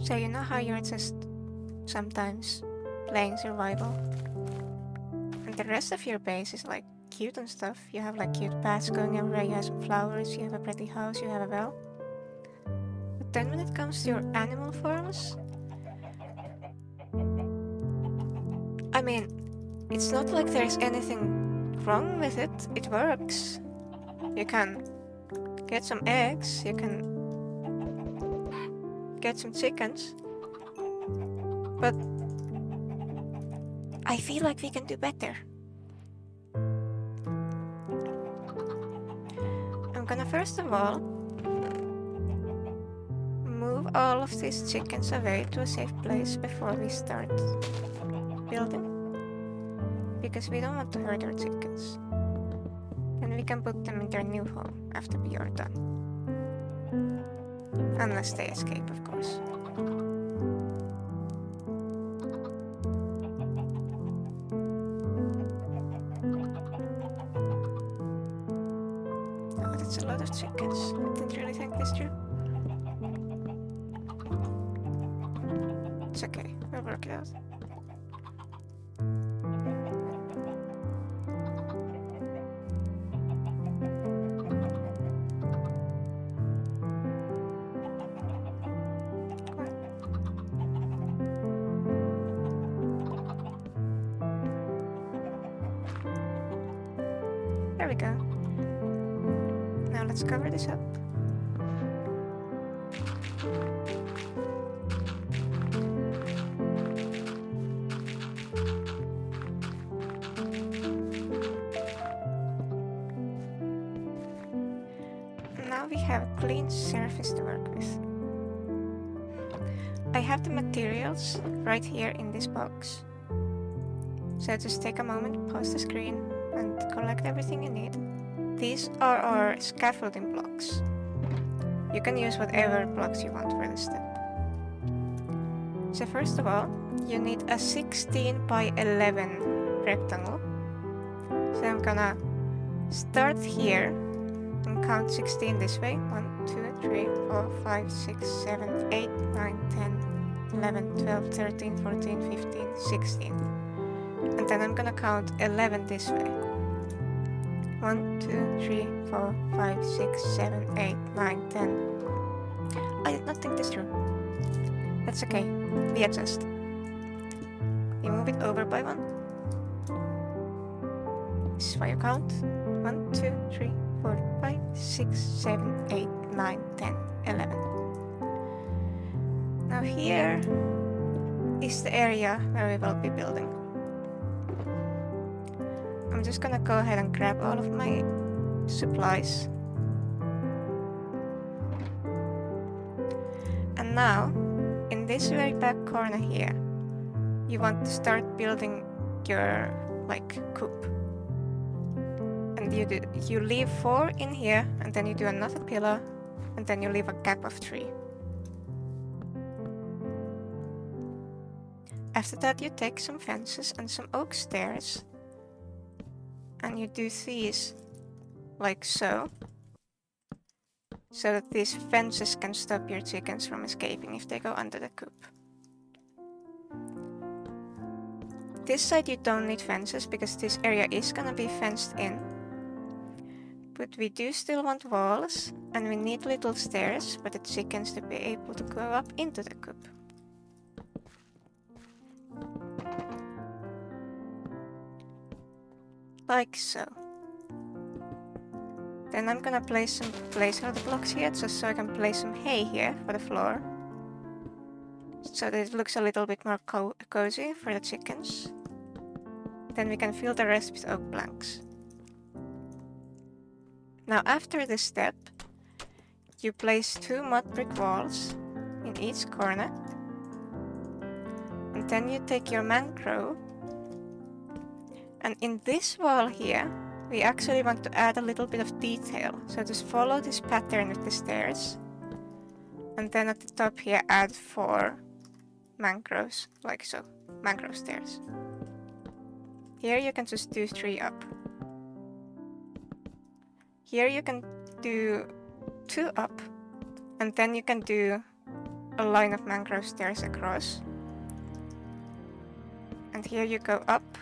So you know how you're just sometimes playing survival, and the rest of your base is like cute and stuff. You have like cute paths going everywhere, you have some flowers, you have a pretty house, you have a well. But then when it comes to your animal forms, I mean, it's not like there's anything wrong with it. It works. You can get some eggs, you can get some chickens, but I feel like we can do better. I'm gonna first of all move all of these chickens away to a safe place before we start building, because we don't want to hurt our chickens. Then we can put them in their new home after we are done. Unless they escape, of course. Oh, that's a lot of chickens. I didn't really think this through. It's okay, we'll work it out. There we go. Now let's cover this up. Now we have a clean surface to work with. I have the materials right here in this box. So just take a moment, pause the screen, and collect everything you need. These are our scaffolding blocks. You can use whatever blocks you want for this step. So first of all, you need a 16 by 11 rectangle. So I'm gonna start here and count 16 this way. 1, 2, 3, 4, 5, 6, 7, 8, 9, 10, 11, 12, 13, 14, 15, 16. And then I'm gonna count 11 this way. 1, 2, 3, 4, 5, 6, 7, 8, 9, 10. I did not think this through. That's okay, we adjust. You move it over by 1. This is why you count. 1, 2, 3, 4, 5, 6, 7, 8, 9, 10, 11. Now here is the area where we will be building. I'm just gonna go ahead and grab all of my supplies. And now, in this very back corner here, you want to start building your, coop. And you leave 4 in here, and then you do another pillar, and then you leave a gap of 3. After that, you take some fences and some oak stairs, and you do these like so that these fences can stop your chickens from escaping if they go under the coop. This side you don't need fences because this area is gonna be fenced in, but we do still want walls, and we need little stairs for the chickens to be able to go up into the coop. Like so. Then I'm gonna place some placeholder blocks here just so I can place some hay here for the floor, so that it looks a little bit more cozy for the chickens. Then we can fill the rest with oak planks. Now after this step, you place 2 mud brick walls in each corner, and then you take your mangrove, and in this wall here, we actually want to add a little bit of detail. So just follow this pattern with the stairs, and then at the top here add 4 mangroves, like so, mangrove stairs. Here you can just do 3 up. Here you can do 2 up, and then you can do a line of mangrove stairs across. And here you go up,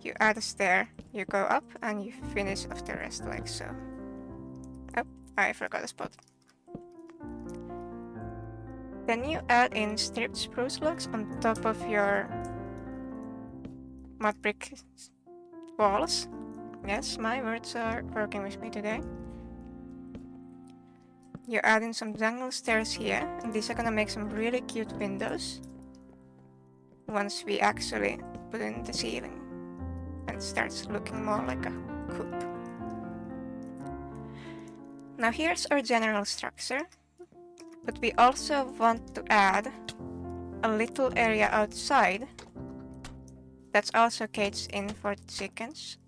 you add a stair, you go up, and you finish off the rest like so. Oh, I forgot a spot. Then you add in stripped spruce blocks on top of your mud brick walls. Yes, my words are working with me today. You add in some jungle stairs here, and these are gonna make some really cute windows once we actually put in the ceiling and it starts looking more like a coop. Now here's our general structure, but we also want to add a little area outside that's also caged in for the chickens.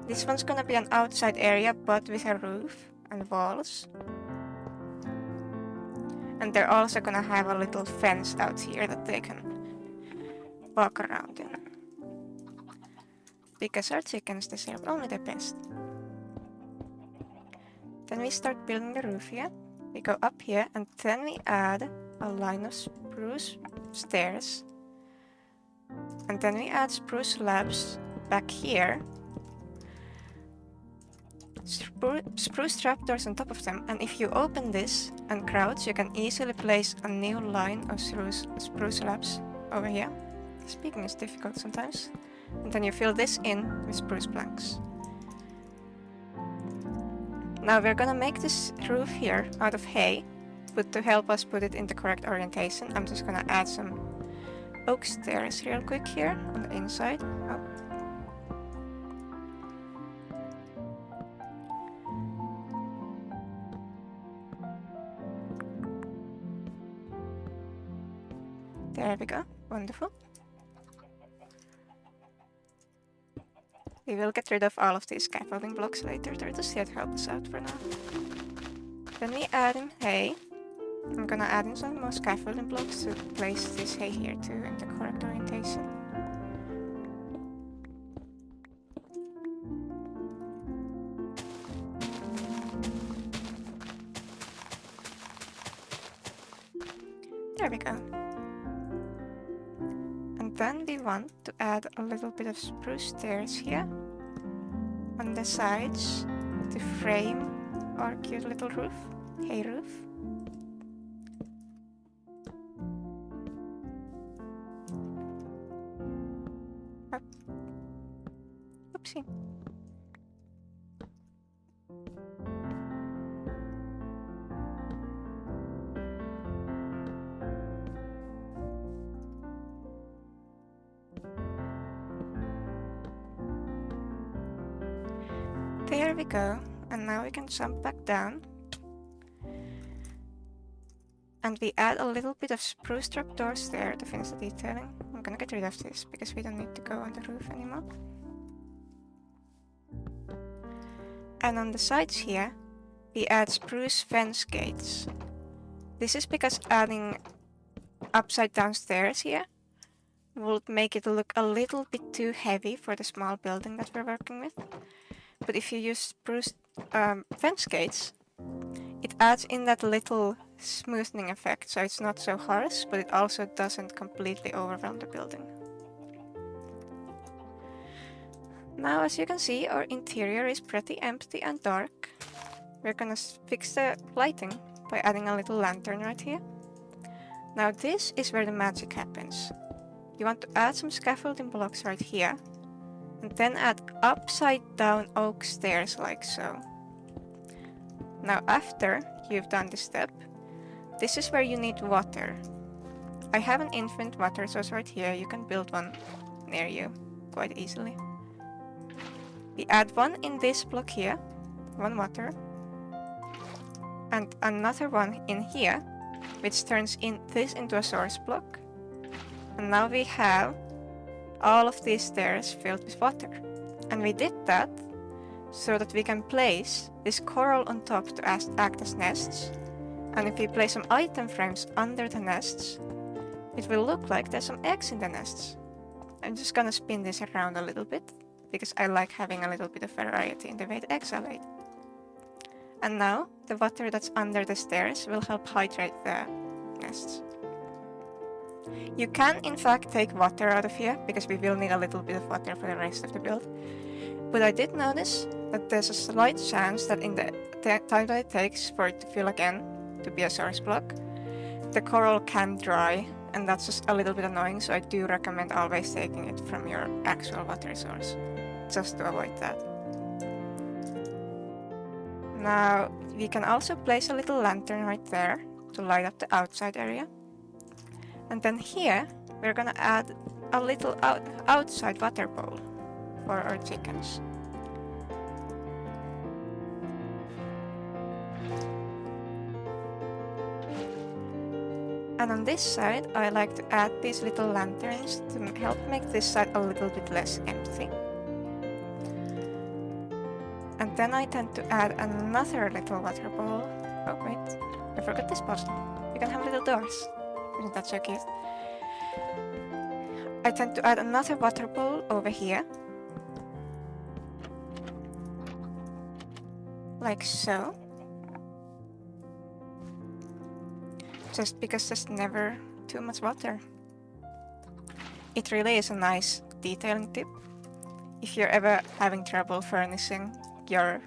This one's gonna be an outside area but with a roof and walls. And they're also gonna have a little fence out here that they can walk around in. Because our chickens deserve only the best. Then we start building the roof here. We go up here and then we add a line of spruce stairs. And then we add spruce slabs back here. Spruce trapdoors on top of them, and if you open this and crouch, you can easily place a new line of spruce slabs over here. Speaking is difficult sometimes. And then you fill this in with spruce planks. Now we're gonna make this roof here out of hay, but to help us put it in the correct orientation, I'm just gonna add some oak stairs real quick here on the inside. Oh. There we go, wonderful. We will get rid of all of these scaffolding blocks later, they're just here to help us out for now. Then we add in hay. I'm gonna add in some more scaffolding blocks to place this hay here too in the correct orientation. There we go. And then we want to add a little bit of spruce stairs here on the sides to frame our cute little roof, hay roof. Oh. Oopsie. There we go, and now we can jump back down. And we add a little bit of spruce trapdoors there to finish the detailing. I'm gonna get rid of this because we don't need to go on the roof anymore. And on the sides here, we add spruce fence gates. This is because adding upside down stairs here will make it look a little bit too heavy for the small building that we're working with. But if you use spruce fence gates, it adds in that little smoothing effect, so it's not so harsh, but it also doesn't completely overwhelm the building. Now, as you can see, our interior is pretty empty and dark. We're gonna fix the lighting by adding a little lantern right here. Now this is where the magic happens. You want to add some scaffolding blocks right here, and then add upside down oak stairs like so. Now after you've done this step, this is where you need water. I have an infinite water source right here, you can build one near you quite easily. We add one in this block here, one water, and another one in here, which turns this into a source block. And now we have all of these stairs filled with water. And we did that so that we can place this coral on top to act as nests. And if we place some item frames under the nests, it will look like there's some eggs in the nests. I'm just gonna spin this around a little bit, because I like having a little bit of variety in the way the eggs are laid. And now, the water that's under the stairs will help hydrate the nests. You can in fact take water out of here, because we will need a little bit of water for the rest of the build. But I did notice that there's a slight chance that in the time that it takes for it to fill again, to be a source block, the coral can dry, and that's just a little bit annoying, so I do recommend always taking it from your actual water source, just to avoid that. Now, we can also place a little lantern right there to light up the outside area. And then here, we're gonna add a little outside water bowl for our chickens. And on this side, I like to add these little lanterns to help make this side a little bit less empty. And then I tend to add another little water bowl. Oh wait, I forgot this part. You can have little doors. Isn't that so cute? I tend to add another water bowl over here. Like so. Just because there's never too much water. It really is a nice detailing tip. If you're ever having trouble furnishing your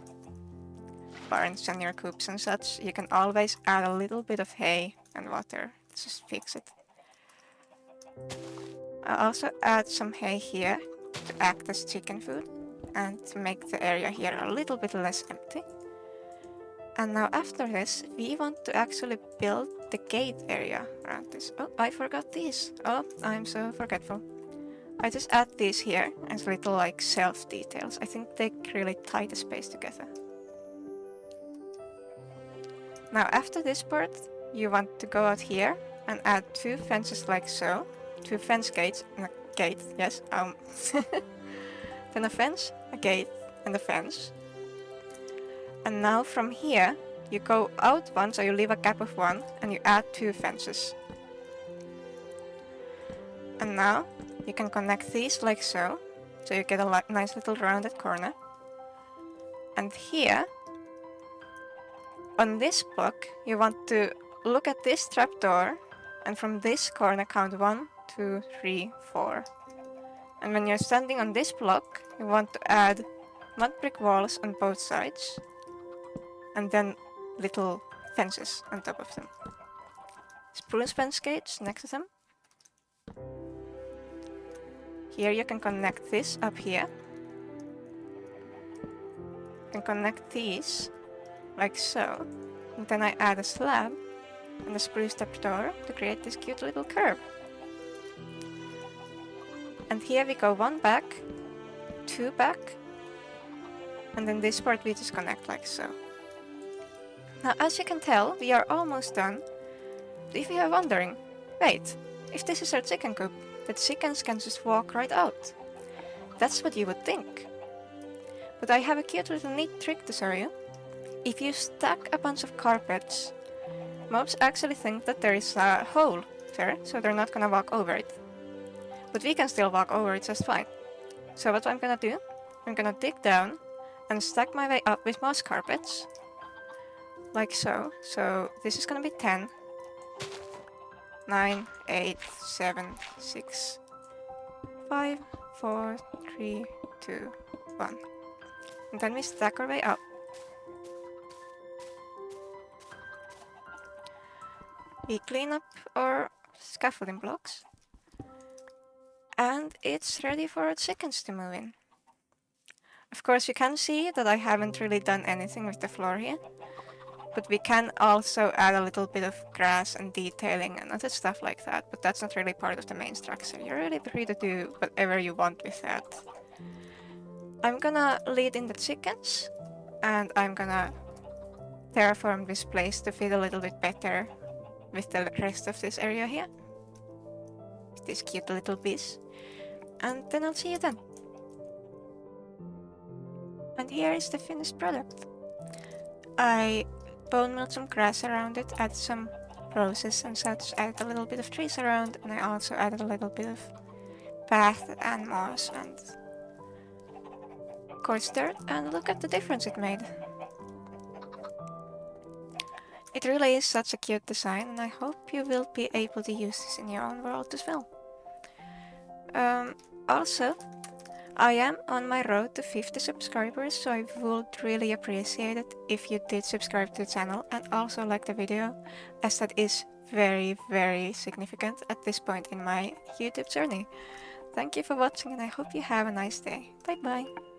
barns and your coops and such, you can always add a little bit of hay and water. Just fix it. I'll also add some hay here to act as chicken food and to make the area here a little bit less empty. And now after this, we want to actually build the gate area around this. Oh, I forgot these. Oh, I'm so forgetful. I just add these here as little like self details. I think they really tie the space together. Now after this part, you want to go out here and add 2 fences like so. 2 fence gates and a gate, yes. Then a fence, a gate, and a fence. And now from here, you go out one, so you leave a gap of 1, and you add 2 fences. And now, you can connect these like so you get a nice little rounded corner. And here, on this block, you want to look at this trapdoor, and from this corner count 1, 2, 3, 4. And when you're standing on this block, you want to add mud brick walls on both sides, and then little fences on top of them. Spruce fence gates next to them. Here you can connect this up here. You can connect these like so. And then I add a slab and a spruce trapdoor to create this cute little curve. And here we go 1 back, 2 back, and then this part we just connect like so. Now as you can tell, we are almost done. But if you are wondering, wait, if this is our chicken coop, the chickens can just walk right out. That's what you would think. But I have a cute little neat trick to show you. If you stack a bunch of carpets, mobs actually think that there is a hole there, so they're not gonna walk over it. But we can still walk over it just fine. So what I'm gonna do, I'm gonna dig down and stack my way up with moss carpets. Like so. So this is gonna be 10, 9, 8, 7, 6, 5, 4, 3, 2, 1. And then we stack our way up. We clean up our scaffolding blocks. And it's ready for our chickens to move in. Of course, you can see that I haven't really done anything with the floor here. But we can also add a little bit of grass and detailing and other stuff like that. But that's not really part of the main structure. You're really free to do whatever you want with that. I'm gonna lead in the chickens. And I'm gonna terraform this place to fit a little bit better with the rest of this area here. These cute little bees. And then I'll see you then. And here is the finished product. I bone milled some grass around it, added some roses and such, added a little bit of trees around, and I also added a little bit of path and moss and coarse dirt, and look at the difference it made. It really is such a cute design, and I hope you will be able to use this in your own world as well. Also, I am on my road to 50 subscribers, so I would really appreciate it if you did subscribe to the channel and also like the video, as that is very significant at this point in my YouTube journey. Thank you for watching, and I hope you have a nice day. Bye bye!